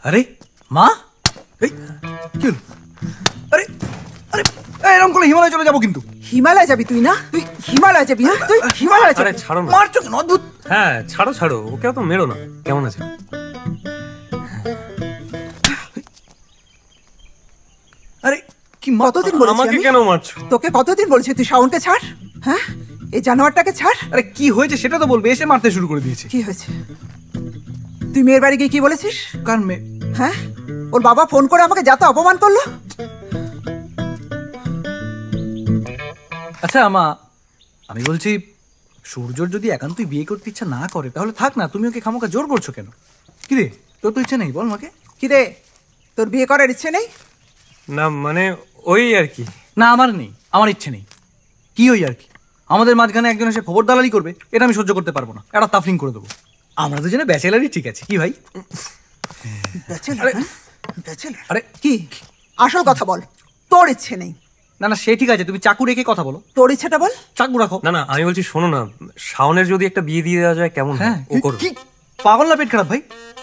আরে মা, এই কি হলো? আরে আরে এরকম করে হিমালয় চলে যাবো কিন্তু। হিমালয় যাবি তুই? না তুই হিমালয় যাবি? হ্যাঁ তুই হিমালয় যাবি? ছাড়ো না। মারছো কেন? অদ্ভুত। হ্যাঁ ছাড়ো ছাড়ো, ওকে তো মেরো না। কেমন আছে? আরে কি কতদিন বলেছি আমাকে আমি? কেন মারছো? তোকে কতদিন বলেছি তুই শাওনকে ছাড়? হ্যাঁ এই জানোয়ারটাকে ছাড়। আরে কি হয়েছে সেটা তো বলবে। এসে মারতে শুরু করে দিয়েছে। কি হয়েছে? তুই মেয়ের বাড়ি গিয়ে কি বলেছিস? কার মেয়ে? হ্যাঁ ওর বাবা ফোন করে আমাকে যা তা অপমান করলো। আচ্ছা মা, আমি বলছি সূর্যর যদি একান্তই বিয়ে করতে ইচ্ছা না করে তাহলে থাক না। তুমি ওকে খামোকা জোর করছো কেন? কি রে, তোর তো ইচ্ছে নেই? বল মাকে। কি রে তোর বিয়ে করার ইচ্ছে নেই? না মানে ওই আর কি। না আমার নেই, আমার ইচ্ছে নেই। কি ওই আর কি? আমাদের মাঝখানে একজন এসে খবর দালালি করবে, এটা আমি সহ্য করতে পারবো না। একটা তাফলিং করে দেবো। আমরা দুজনে ব্যাচেলারই ঠিক আছে। কি ভাই? আরে কি আসল কথা বল। তোর ইচ্ছে নেই? না না সে ঠিক আছে, তুমি চাকু রেখে কথা বলো। তোর ইচ্ছেটা বল। চাকু রাখো। না না আমি বলছি শোনো না, শাওনের যদি একটা বিয়ে দিয়ে দেওয়া যায় কেমন হয়? হ্যাঁ ও করবে। কি পাগল না পেট খারাপ ভাই?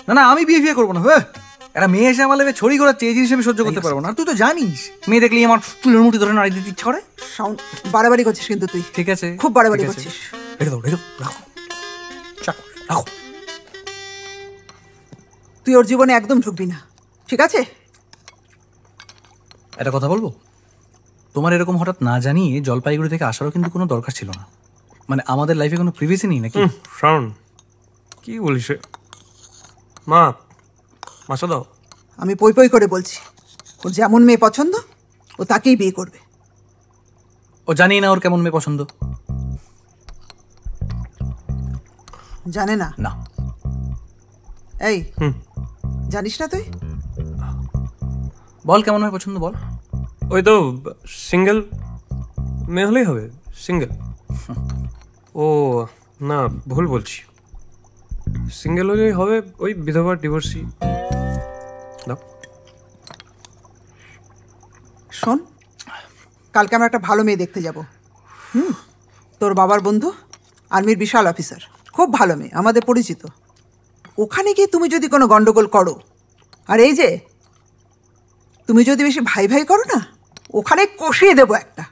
না না আমি বিয়ে করবো না। হ্যাঁ একটা মেয়ে এসে আমার লেবে ছড়ি ঘোরাচ্ছে, এই জিনিস আমি সহ্য করতে পারবো না। আর তুই তো জানিস মেয়ে দেখলেই আমার চুলের মুঠি ধরে নাড়ি দিতে ইচ্ছা করে। শাওন বাড়াবাড়ি করছিস কিন্তু তুই। ঠিক আছে খুব বাড়াবাড়ি করছিস। রেখে দাও, রেখে দাও, রাখো চাকু রাখো। তুই ওর জীবনে একদম ঢুকবি না, ঠিক আছে? একটা কথা বলবো, তোমার এরকম হঠাৎ না জানিয়ে জলপাইগুড়ি থেকে আসারও কিন্তু কোনো দরকার ছিল না। মানে আমাদের লাইফে কোনো প্রিভিসি নেই নাকি? শাওন কি বলিস? মা মাসা দাও। আমি পই পই করে বলছি, ওর যেমন মেয়ে পছন্দ ও তাকেই বিয়ে করবে। ও জানি না ওর কেমন মেয়ে পছন্দ। জানে না? না। এই জানিস না তুই? বল কেমন মেয়ে পছন্দ বল। ওই তো সিঙ্গেল মেয়ে হলেই হবে, সিঙ্গেল। ও না ভুল বলছি, সিঙ্গেল হলেই হবে, ওই বিধবা ডিভোর্সি। শোন, কালকে আমরা একটা ভালো মেয়ে দেখতে যাব। তোর বাবার বন্ধু, আর্মির বিশাল অফিসার, খুব ভালো মেয়ে, আমাদের পরিচিত। ওখানে গিয়ে তুমি যদি কোনো গন্ডগোল করো, আর এই যে তুমি যদি বেশি ভাই ভাই করো না, ওখানে কষিয়ে দেবো একটা।